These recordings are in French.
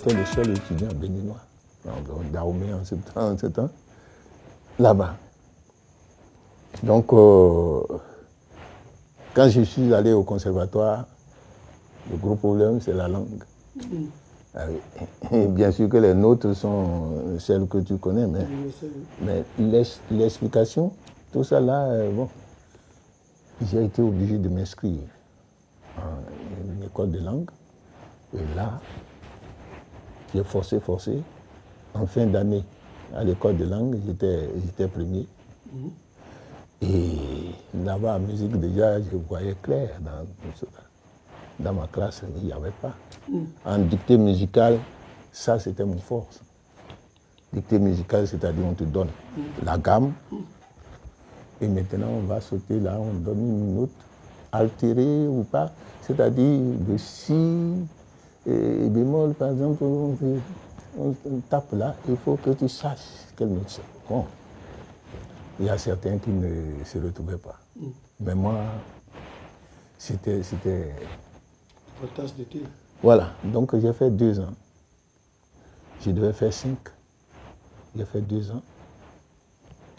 j'étais le seul étudiant béninois, Dahomey en ce temps, là-bas. Donc, quand je suis allé au conservatoire, le gros problème, c'est la langue. Et bien sûr que les nôtres sont celles que tu connais, mais l'explication, tout ça là, bon, j'ai été obligé de m'inscrire à une école de langue. Et là, j'ai forcé. En fin d'année, à l'école de langue, j'étais premier. Et là-bas, en musique, déjà, je voyais clair dans ma classe, il n'y avait pas. En dictée musicale, ça, c'était mon force. Dictée musicale, c'est-à-dire on te donne la gamme. Et maintenant, on va sauter là, on donne une note altérée ou pas. C'est-à-dire de si et bémol, par exemple, on tape là, il faut que tu saches quelle note c'est. Bon. Il y a certains qui ne se retrouvaient pas. Mais moi, c'était... Votre tasse d'été. Voilà, donc j'ai fait 2 ans. Je devais faire 5. J'ai fait 2 ans.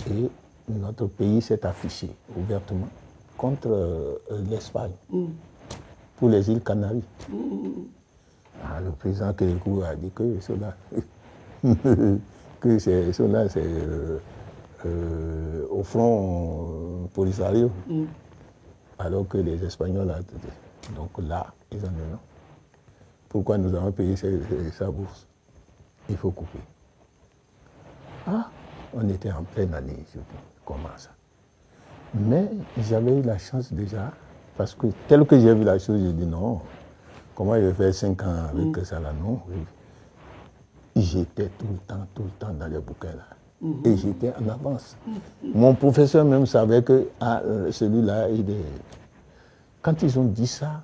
Et notre pays s'est affiché ouvertement contre l'Espagne pour les îles Canaries. Le président Kérékou a dit que cela, c'est au front Polisario, alors que les Espagnols, donc là, ils ont dit non. Pourquoi nous avons payé sa bourse? Il faut couper. On était en pleine année, je dis, comment ça? Mais j'avais eu la chance déjà, parce que tel que j'ai vu la chose, j'ai dit non, comment je vais faire 5 ans avec ça là, non. J'étais tout le temps dans les bouquins là. Et j'étais en avance. Mon professeur même savait que celui-là, quand ils ont dit ça,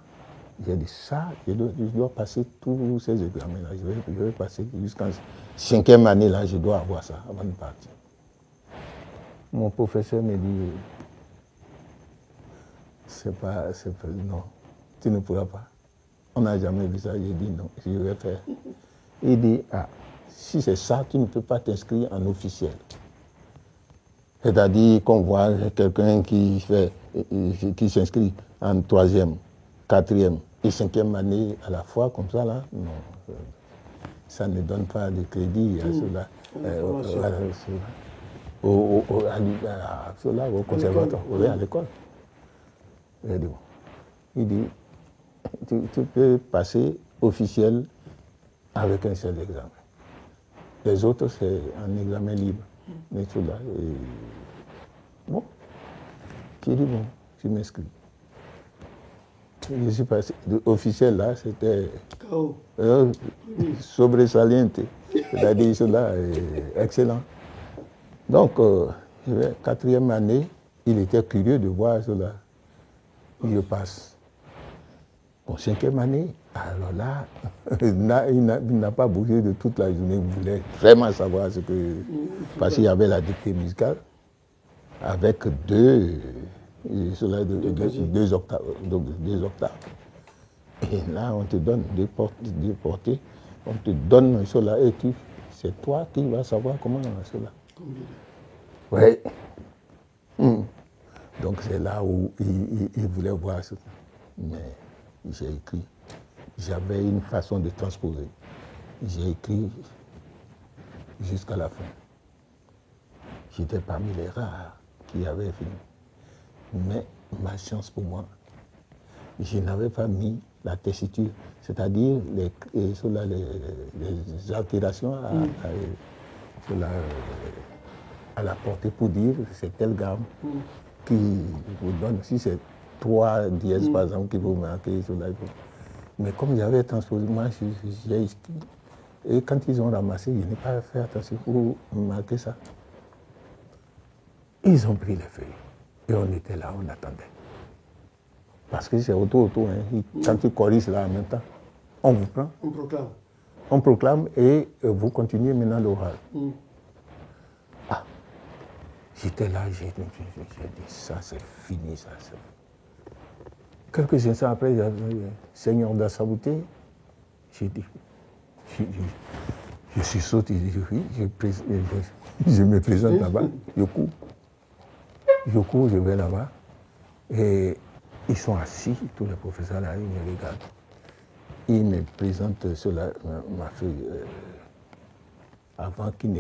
j'ai dit ça, je dois passer tous ces examens-là. Je vais passer jusqu'en 5e année, là, je dois avoir ça avant de partir. Mon professeur me dit, non, tu ne pourras pas. On n'a jamais vu ça. J'ai dit non, je vais faire. Il dit, si c'est ça, tu ne peux pas t'inscrire en officiel. C'est-à-dire qu'on voit quelqu'un qui s'inscrit en 3e, 4e et 5e année à la fois, comme ça, là, non. Ça ne donne pas de crédit à cela. Au conservatoire, oui, à l'école. Il dit, tu peux passer officiel avec un seul examen. Les autres, c'est un examen libre. Mais tout là, bon, j'ai dit, bon, je m'inscris. Je suis passé, officiel là, c'était sobresaliente, c'est-à-dire cela, excellent. Donc, 4e année, il était curieux de voir cela. Je passe. Bon, 5e année, alors là, il n'a pas bougé de toute la journée. Il voulait vraiment savoir ce que... Parce qu'il y avait la dictée musicale, avec 2 octaves. Et là, on te donne 2 portées, on te donne cela, et c'est toi qui vas savoir comment cela. Oui. Donc c'est là où il voulait voir ça. Mais j'ai écrit. J'avais une façon de transposer. J'ai écrit jusqu'à la fin. J'étais parmi les rares qui avaient fini. Mais ma chance pour moi, je n'avais pas mis la tessiture, c'est-à-dire les altérations à la portée pour dire c'est telle gamme qui vous donne. Si c'est 3 dièses par exemple qui vous marquez sur la... Mais comme j'avais transposé, moi j'ai écrit. Et quand ils ont ramassé, je n'ai pas fait attention pour marquer ça. Ils ont pris les feuilles. Et on était là, on attendait. Parce que c'est autour. Hein. Quand tu corriges là en même temps, on vous prend. On proclame. On proclame et vous continuez maintenant l'oral. J'étais là, j'ai dit, ça c'est fini, ça. Quelques instants après, j'avais Seigneur d'Assabouté, j'ai dit, Je suis sauté, je dis oui, je me présente là-bas, je cours, je vais là-bas. Et ils sont assis, tous les professeurs là, ils me regardent. Ils me présentent cela, ma feuille. Avant qu'il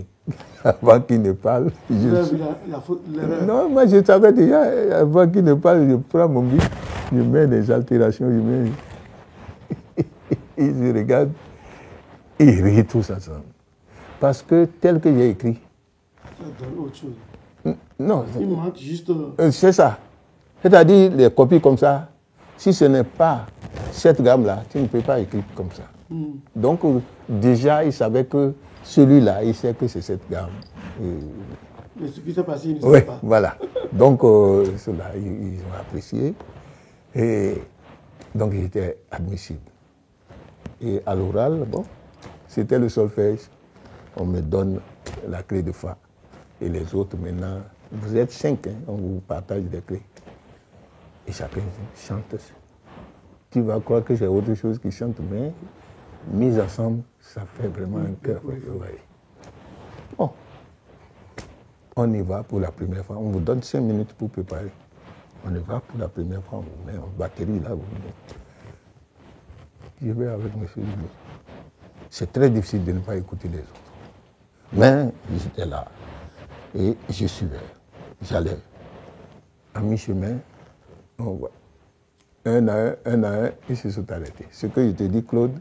ne parle. Vous avez vu l'erreur? Non, moi je savais déjà, avant qu'il ne parle, je prends mon bic, je mets des altérations, je mets. Ils se regardent, ils rient tous ensemble. Parce que tel que j'ai écrit. Ça donne autre chose. Non. Il manque juste. C'est ça. C'est-à-dire, les copies comme ça, si ce n'est pas cette gamme-là, tu ne peux pas écrire comme ça. Donc, déjà, il savait que celui-là, il sait que c'est cette gamme. Mais ce qui s'est passé, il ne Oui, sait pas. voilà. Donc, ceux-là, ils ont apprécié. Et donc, j'étais admissible. Et à l'oral, bon, c'était le solfège. On me donne la clé de Fa. Et les autres, maintenant, vous êtes 5, hein, on vous partage des clés. Et chacun chante. Tu vas croire que c'est autre chose qui chante, mais mis ensemble, ça fait vraiment un cœur. Ouais. Bon, on y va pour la première fois. On vous donne 5 minutes pour préparer. On y va pour la première fois, on vous met en batterie là. Je vais avec M. Dubois. C'est très difficile de ne pas écouter les autres. Mais j'étais là et je suivais. J'allais. À mi-chemin, on voit. Un à un, ils se sont arrêtés. Ce que je te dis, Claude,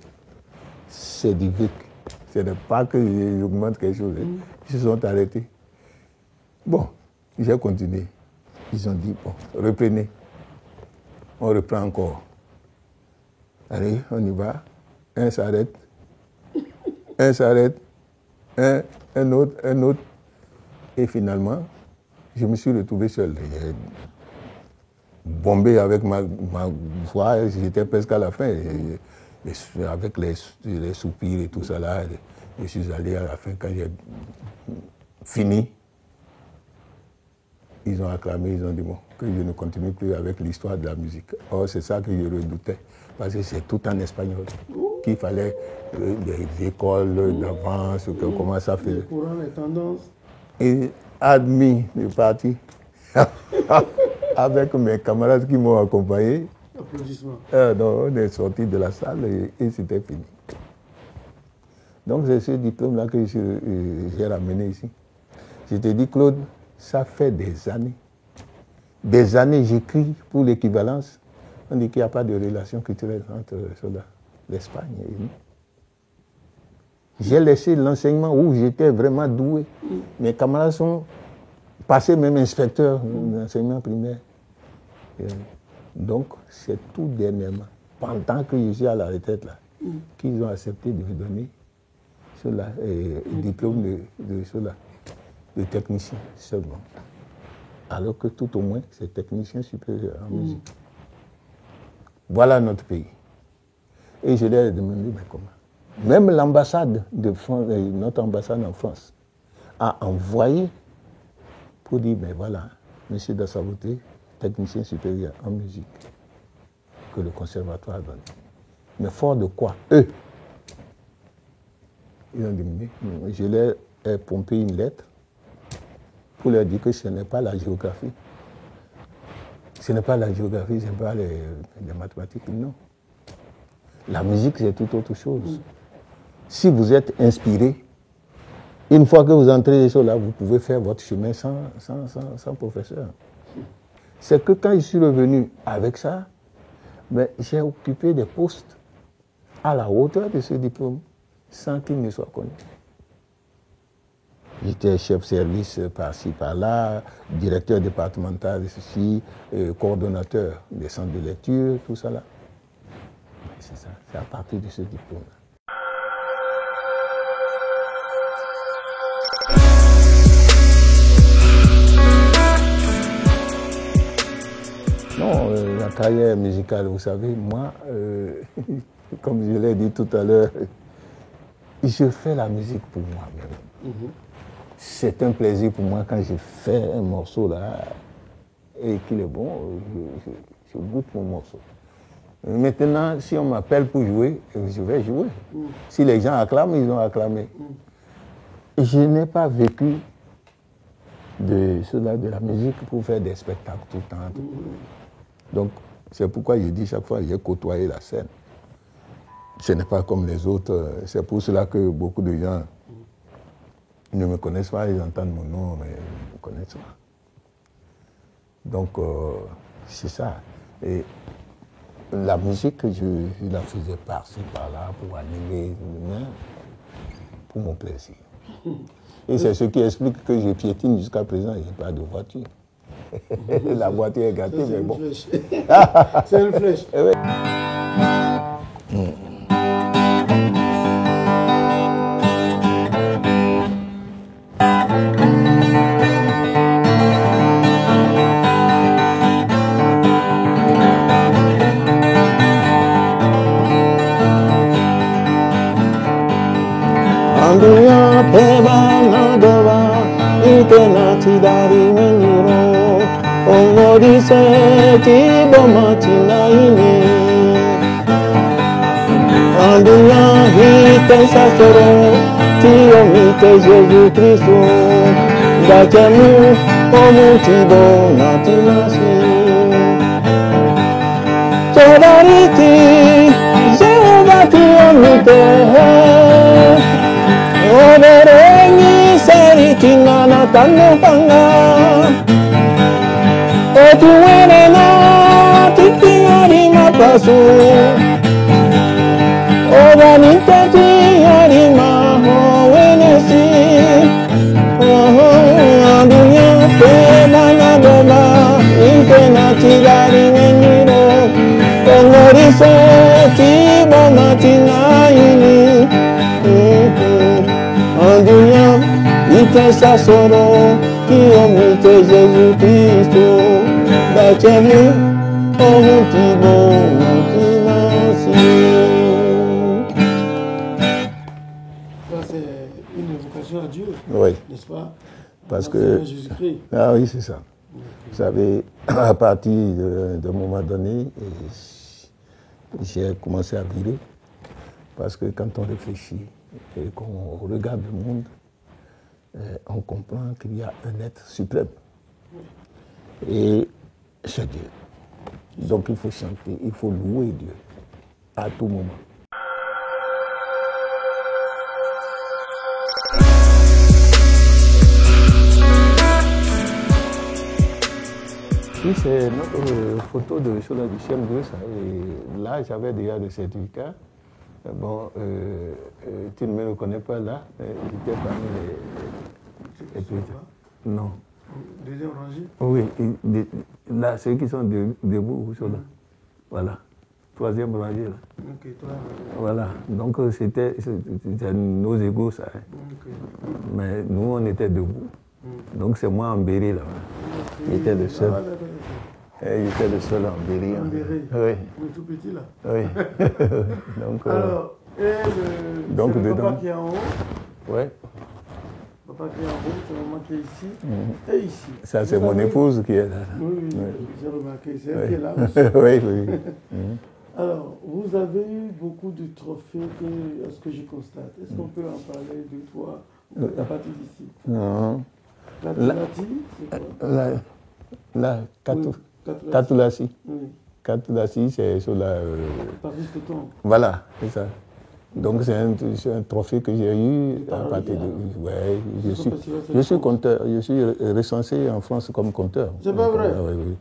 c'est du vécu. Ce n'est pas que j'augmente quelque chose. Ils se sont arrêtés. Bon, j'ai continué. Ils ont dit, bon, reprenez. On reprend encore. Allez, on y va. Un s'arrête. Un s'arrête. Un autre. Et finalement, je me suis retrouvé seul. J'ai bombé avec ma voix, j'étais presque à la fin. Avec les soupirs et tout ça là, je suis allé à la fin quand j'ai fini. Ils ont acclamé, ils ont dit bon, que je ne continue plus avec l'histoire de la musique. Or, c'est ça que je redoutais, parce que c'est tout en espagnol. Qu'il fallait des écoles d'avance, comment ça fait. Les courants, les tendances. Et admis de partir avec mes camarades qui m'ont accompagné. Applaudissements. Donc, on est sorti de la salle et c'était fini. Donc, c'est ce diplôme-là que j'ai ramené ici. Je te dis, Claude, ça fait des années. Des années, j'écris pour l'équivalence. On dit qu'il n'y a pas de relation culturelle entre l'Espagne et nous. J'ai laissé l'enseignement où j'étais vraiment doué. Mes camarades sont passés même inspecteurs d'enseignement primaire. Donc, c'est tout dernièrement, pendant que je suis à la retraite, là, qu'ils ont accepté de me donner le diplôme de technicien seulement. Alors que tout au moins, c'est technicien supérieur en musique. Voilà notre pays. Et je leur ai demandé, mais comment? Même l'ambassade de France, notre ambassade en France, a envoyé pour dire, mais voilà, M. Dassavoté, technicien supérieur en musique, que le conservatoire a donné. Mais fort de quoi? Eux, ils ont dit, je leur ai pompé une lettre pour leur dire que ce n'est pas la géographie. Ce n'est pas la géographie, ce n'est pas les mathématiques, non. La musique, c'est tout autre chose. Si vous êtes inspiré, une fois que vous entrez là, vous pouvez faire votre chemin sans professeur. C'est que quand je suis revenu avec ça, ben, j'ai occupé des postes à la hauteur de ce diplôme, sans qu'il ne soit connu. J'étais chef service par-ci, par-là, directeur départemental de ceci, coordonnateur des centres de lecture, tout ça là. C'est ça, c'est à partir de ce diplôme-là. Non, la carrière musicale, vous savez, moi, comme je l'ai dit tout à l'heure, je fais la musique pour moi-même. C'est un plaisir pour moi quand je fais un morceau là et qu'il est bon, je goûte mon morceau. Maintenant, si on m'appelle pour jouer, je vais jouer. Si les gens acclament, ils ont acclamé. Et je n'ai pas vécu de cela, de la musique pour faire des spectacles tout le temps. Donc, c'est pourquoi je dis chaque fois, j'ai côtoyé la scène. Ce n'est pas comme les autres. C'est pour cela que beaucoup de gens ne me connaissent pas, ils entendent mon nom, mais ils ne me connaissent pas. Donc, c'est ça. Et la musique, je la faisais par-ci, par-là, pour animer, pour mon plaisir. Et c'est ce qui explique que je piétine jusqu'à présent, je n'ai pas de voiture. La voiture est gâtée, Ça, mais bon. C'est une flèche. Eh oui. Anduya peba nadava itena tidari meniro onori se tibomati naini Anduya hite sasoro tiomite Jésus Christo datemu omuti natinasi Sodariti Jehovah tiomite Overengi seritina na tanopanga Otuere na titiari mapasu Ovani tatiari maho wenesi Adunya pena na doma Intena tigari meniro Ongorise tibo matina ini Andunya, ite sasoro, kiomite Jésus Christo, batemu, omutibo, mutinasi. Ça, c'est une évocation à Dieu, Oui. n'est-ce pas? Parce que... Jésus-Christ. Ah oui, c'est ça. Vous savez, à partir d'un moment donné, j'ai commencé à virer. Parce que quand on réfléchit et qu'on regarde le monde, on comprend qu'il y a un être suprême. Et c'est Dieu. Donc il faut chanter, il faut louer Dieu à tout moment. Oui, c'est notre photo de Chola du Chien Bruce. Et là, j'avais déjà le certificat. Bon, tu ne me reconnais pas là. J'étais parmi les présidents. Non. Deuxième rangée? Oui, là, ceux qui sont debout, Chola. Voilà. Troisième rangée, là. Ok, troisième. Voilà. Donc, c'était nos égaux, ça. Hein. Okay. Mais nous, on était debout. Donc, c'est moi en béret, là. J'étais le seul. J'étais le seul en béret. En béret. Oui. Mais tout petit, là. Oui. Donc, alors, donc c'est le dedans. papa qui est en haut. Oui. Papa qui est en haut, c'est maman qui est ici. Et ici. Ça, c'est mon épouse qui est là. Oui, j'ai remarqué. C'est elle qui est là aussi. Oui. Alors, vous avez eu beaucoup de trophées, à ce que je constate. Est-ce qu'on peut en parler deux fois à partir d'ici? Non. La Tilati, c'est quoi? Là, Katulassi. Oui. Katulassi, c'est sur la... Paris Toton. Voilà, c'est ça. Donc c'est un trophée que j'ai eu à partir de... Ouais, je suis compteur, je suis recensé en France comme compteur. C'est pas vrai? Oui.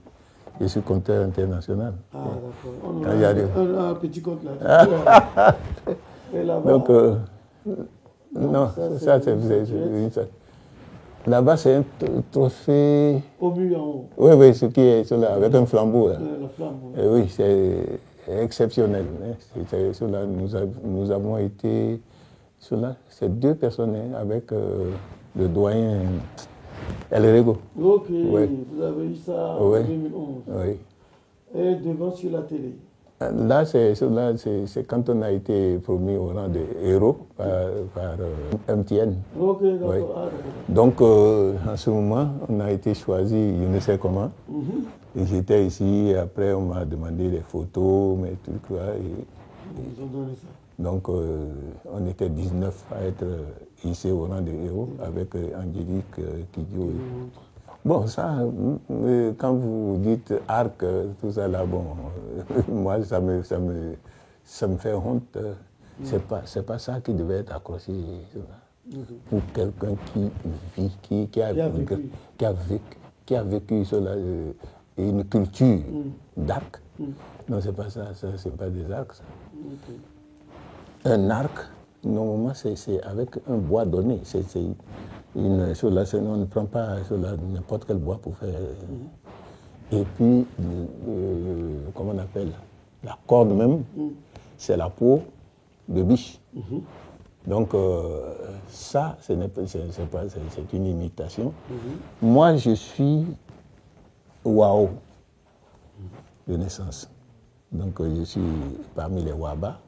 Je suis compteur international. Ah, d'accord. On a un petit compte là. Et là-bas. Donc, non, ça c'est... Là-bas, c'est un trophée... Au mur en haut. Oui, ce qui est là, avec un flambeau. Là. La flamme, oui. Oui, c'est exceptionnel. Hein. Là, nous avons été... Là, c'est deux personnes hein, avec le doyen El Rego. Ok, oui. Vous avez eu ça en 2011. Oui. Et devant sur la télé. Là, c'est quand on a été promis au rang de héros par MTN. Ok, d'accord. Oui. Donc, en ce moment, on a été choisi, je ne sais comment, Et j'étais ici, après on m'a demandé les photos, mes trucs là. Ils ont donné ça. Donc on était 19 à être ici au rang de héros avec Angélique Kidjo. Bon, ça, quand vous dites arc, tout ça là, bon, moi ça me fait honte. C'est pas ça qui devait être accroché. Pour quelqu'un qui vit, qui a vécu cela, une culture d'arc. Non, c'est pas ça, c'est pas des arcs. Ça. Un arc, normalement, c'est avec un bois donné. C'est une chose là, on ne prend pas n'importe quel bois pour faire. Et puis, comment on appelle, la corde même, c'est la peau de biche. Donc, ça, c'est une imitation. Moi, je suis Wao de naissance. Donc, je suis parmi les Waba.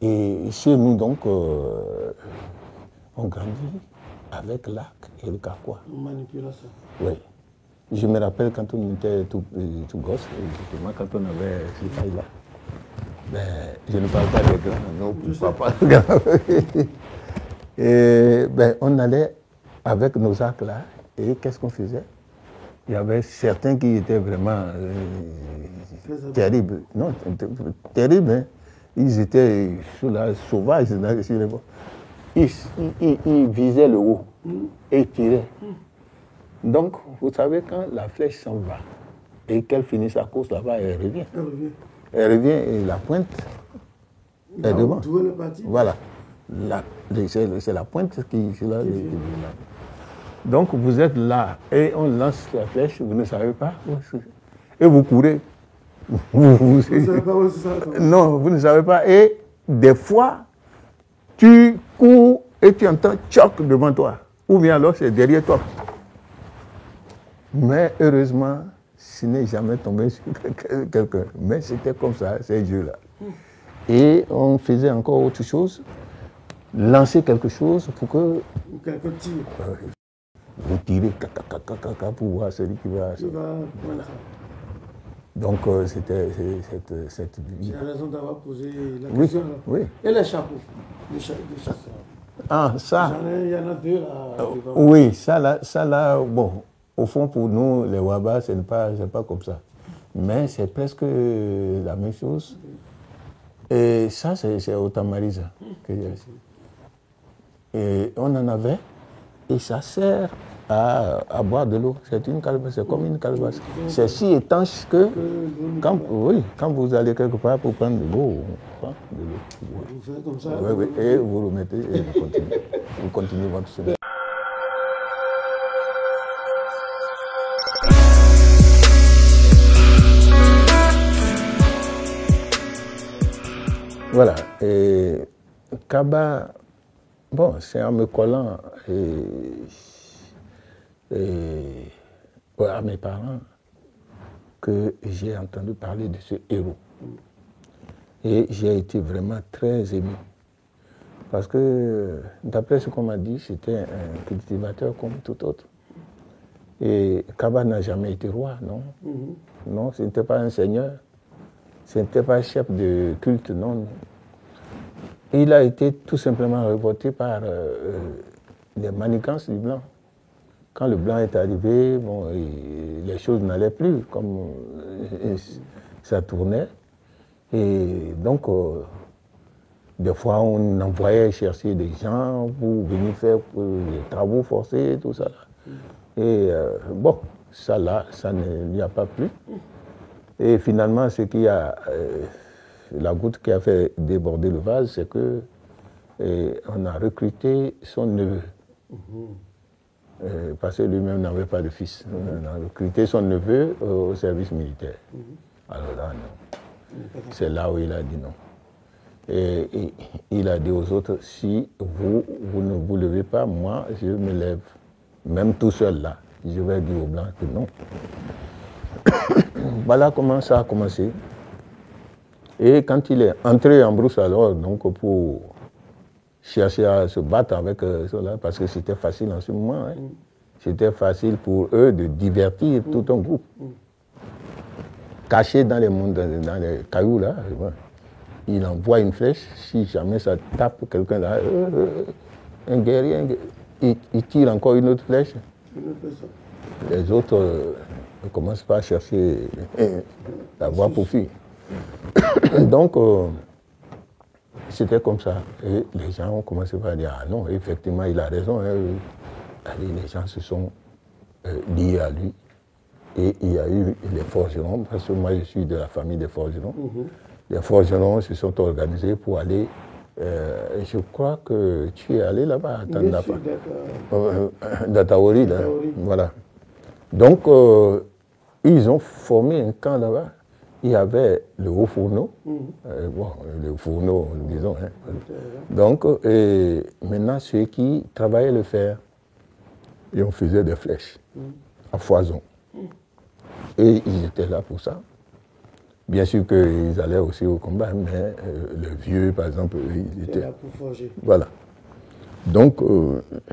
Et chez nous, donc, on grandit avec l'arc et le kakwa. On manipule ça. Oui. Je me rappelle quand on était tout gosse, justement, quand on avait ces tailles-là. Ben, je ne parle pas des grands, non, je ne parle pas des grands. Et ben, on allait avec nos arcs là, et qu'est-ce qu'on faisait? Il y avait certains qui étaient vraiment terribles. Non, terribles, hein. Ils étaient sauvages sur les bords. Ils visaient le haut et ils tiraient. Donc, vous savez, quand la flèche s'en va et qu'elle finit sa course là-bas, elle revient. Elle revient et la pointe est devant. Voilà. C'est la pointe qui est là. Donc vous êtes là et on lance la flèche, vous ne savez pas. Et vous courez. Vous ne savez pas où c'est ça? Non, vous ne savez pas. Et des fois, tu cours et tu entends choc devant toi. Ou bien alors c'est derrière toi. Mais heureusement, ce n'est jamais tombé sur quelqu'un. Mais c'était comme ça, ces jeux-là. Et on faisait encore autre chose, lancer quelque chose pour que... Quelqu'un tire. Vous tirez pour voir celui qui va... Donc c'était cette vie. J'ai raison d'avoir posé la question. Là. Oui. Et les chapeaux les chasseurs. Ah, ça... Il y en a deux là. Oui, ça là, bon... Au fond, pour nous, les Waba, ce n'est pas comme ça. Mais c'est presque la même chose. Et ça, c'est au Tamarisa que j'ai ici. Et on en avait, et ça sert à boire de l'eau. C'est comme une calebasse. C'est si étanche que, quand vous allez quelque part pour prendre de l'eau, on prend de l'eau. Vous faites comme ça. Oui, et vous remettez et vous continuez. Vous continuez votre chemin. Voilà, et Kaba, bon, c'est en me collant à mes parents que j'ai entendu parler de ce héros. Et j'ai été vraiment très ému. Parce que, d'après ce qu'on m'a dit, c'était un cultivateur comme tout autre. Et Kaba n'a jamais été roi, non? Non, ce n'était pas un seigneur. Ce n'était pas chef de culte, non. Il a été tout simplement révolté par les manigances du blanc. Quand le blanc est arrivé, bon, les choses n'allaient plus comme ça tournait. Et donc, des fois, on envoyait chercher des gens pour venir faire des travaux forcés, tout ça. Et bon, ça là, ça ne lui a pas plu. Et finalement, ce qui a, la goutte qui a fait déborder le vase, c'est que on a recruté son neveu. Parce que lui-même n'avait pas de fils. On a recruté son neveu au service militaire. Alors là, non. C'est là où il a dit non. Et il a dit aux autres, si vous ne vous levez pas, moi, je me lève. Même tout seul là, je vais dire aux Blancs que non. Voilà comment ça a commencé. Et quand il est entré en brousse alors, donc pour chercher à se battre avec cela, parce que c'était facile en ce moment, hein. C'était facile pour eux de divertir tout un groupe. caché dans les cailloux là. Il envoie une flèche, si jamais ça tape quelqu'un là, un guerrier, il tire encore une autre flèche. Les autres ne commencent pas à chercher la voie pour fuir. Donc, c'était comme ça. Et les gens ont commencé à dire, ah non, effectivement, il a raison. Hein. Allez, les gens se sont liés à lui. Et il y a eu les forgerons, parce que moi je suis de la famille des forgerons. Les forgerons se sont organisés pour aller, je crois que tu es allé là-bas, à Dataori, là. Voilà. Donc, ils ont formé un camp là-bas. Il y avait le haut fourneau, le fourneau, disons. Hein. Donc, et maintenant, ceux qui travaillaient le fer, et on faisait des flèches à foison. Et ils étaient là pour ça. Bien sûr qu'ils allaient aussi au combat, mais le vieux, par exemple, ils étaient là pour forger. Voilà. Donc,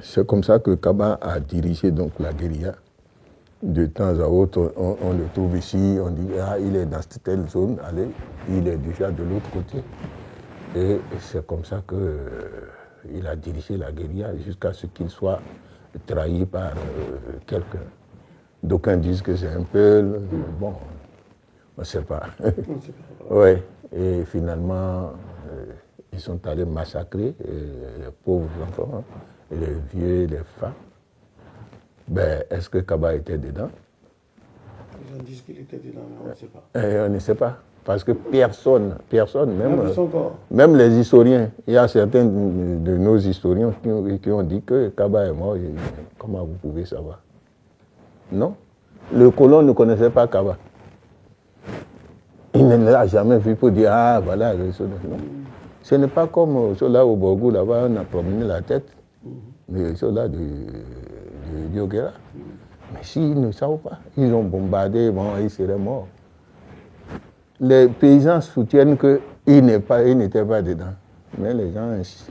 c'est comme ça que Kaba a dirigé donc, la guérilla. De temps à autre, on le trouve ici, on dit, ah, il est dans telle zone, allez, il est déjà de l'autre côté. Et c'est comme ça qu'il a dirigé la guérilla jusqu'à ce qu'il soit trahi par quelqu'un. D'aucuns disent que c'est un peu, bon, on ne sait pas. Oui, et finalement, ils sont allés massacrer les pauvres enfants, les vieux, les femmes. Ben, est-ce que Kaba était dedans? Les gens disent qu'il était dedans, mais on ne sait pas. On ne sait pas. Parce que personne, même les historiens, il y a certains de nos historiens qui ont dit que Kaba est mort. Comment vous pouvez savoir? Non. Le colon ne connaissait pas Kaba. Il ne l'a jamais vu pour dire, ah voilà, non. Ce n'est pas comme ceux-là au Borgou, là-bas, on a promené la tête. Mais ceux-là de Diogera. Mais s'ils ne savent pas, ils ont bombardé, bon, ils seraient morts. Les paysans soutiennent qu'il n'était pas dedans. Mais les gens insistent.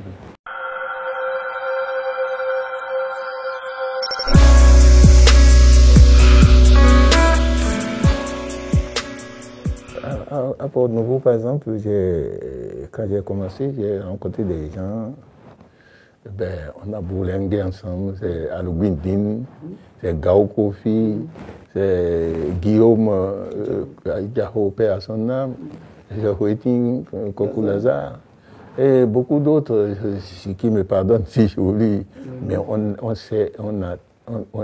À Port-Nouveau, par exemple, quand j'ai commencé, j'ai rencontré des gens. Ben, on a bourlingué ensemble, c'est Aluguindine, c'est Gao Kofi, c'est Guillaume Diaho, paix à son âme, c'est Hueting, Kokou Lazare, et beaucoup d'autres qui me pardonnent si j'oublie, mais on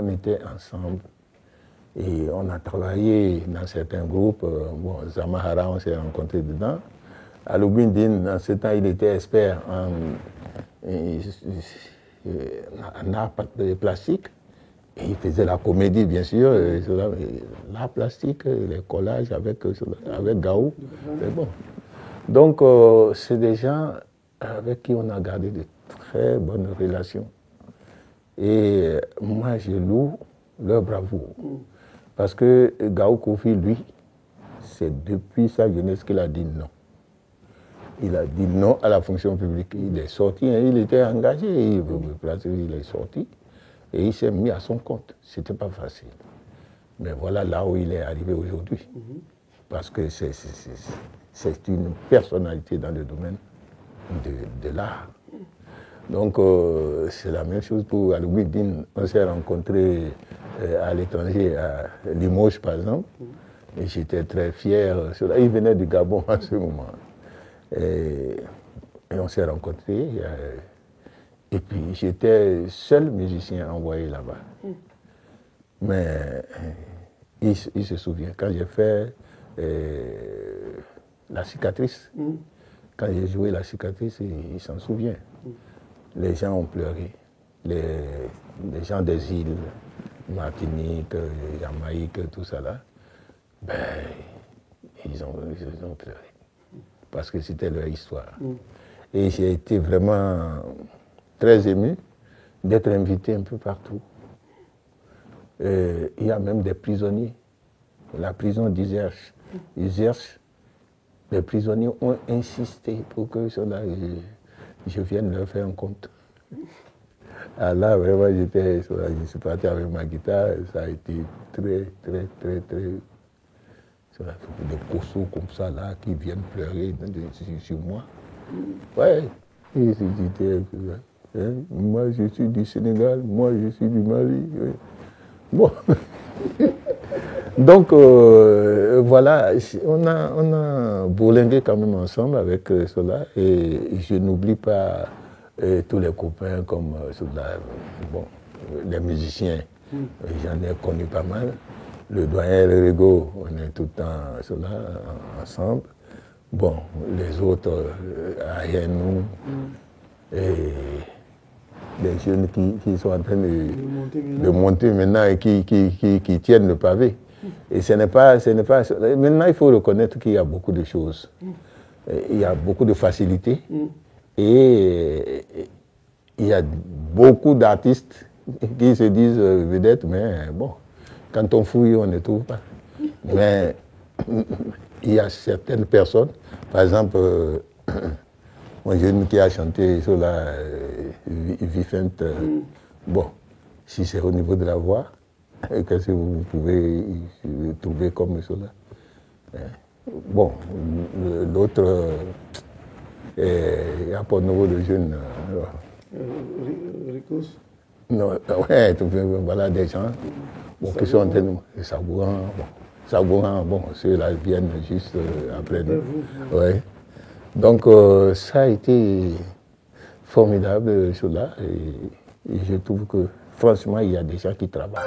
était ensemble. Et on a travaillé dans certains groupes. Bon, Zamahara, on s'est rencontrés dedans. Aluguindine, en ce temps, il était expert en art plastique. Et il faisait la comédie, bien sûr. L'art plastique, les collages avec Gao. Bon. Donc, c'est des gens avec qui on a gardé de très bonnes relations. Et moi, je loue leur bravoure. Parce que Gao Kofi, lui, c'est depuis sa jeunesse qu'il a dit non. Il a dit non à la fonction publique. Il est sorti, hein, il était engagé, il est sorti et il s'est mis à son compte. C'était pas facile. Mais voilà là où il est arrivé aujourd'hui. Parce que c'est une personnalité dans le domaine de l'art. Donc, c'est la même chose pour Aluguindine. On s'est rencontrés à l'étranger, à Limoges par exemple, et j'étais très fier. Il venait du Gabon à ce moment. Et on s'est rencontrés. Et puis, j'étais seul musicien envoyé là-bas. Mais il se souvient. Quand j'ai fait La Cicatrice, quand j'ai joué La Cicatrice, il s'en souvient. Les gens ont pleuré. Les gens des îles, Martinique, Jamaïque, tout ça là, ben, ils ont pleuré. Parce que c'était leur histoire. Et j'ai été vraiment très ému d'être invité un peu partout. Il y a même des prisonniers. La prison d'Izerche. Les prisonniers ont insisté pour que je vienne leur faire un compte. Alors là, vraiment, je suis parti avec ma guitare. Ça a été très, très, très, très... des cossos comme ça, là, qui viennent pleurer sur moi. Ouais. Et moi, je suis du Sénégal, moi, je suis du Mali. Bon. Donc, voilà, on a bourlingué quand même ensemble avec cela. Et je n'oublie pas tous les copains comme cela. Bon, les musiciens, j'en ai connu pas mal. Le doyen Le Rigo, on est tout le temps cela, ensemble. Bon, les autres, Ayenou, et des jeunes qui sont en train de monter maintenant et qui tiennent le pavé. Et ce n'est pas. Maintenant, il faut reconnaître qu'il y a beaucoup de choses. Il y a beaucoup de facilité. Et il y a beaucoup d'artistes qui se disent vedettes, mais bon, quand on fouille, on ne trouve pas. Mais il y a certaines personnes, par exemple, un jeune qui a chanté sur la Vivente, bon, si c'est au niveau de la voix, qu'est-ce que vous pouvez trouver comme cela? Bon, l'autre, il y a pas de nouveau de jeune. Ricos? Non, ouais, voilà des gens bon, qui sont en train de Sabourin, bon, ceux-là viennent juste après nous. Ouais. Donc, ça a été formidable, cela, et je trouve que, franchement, il y a des gens qui travaillent.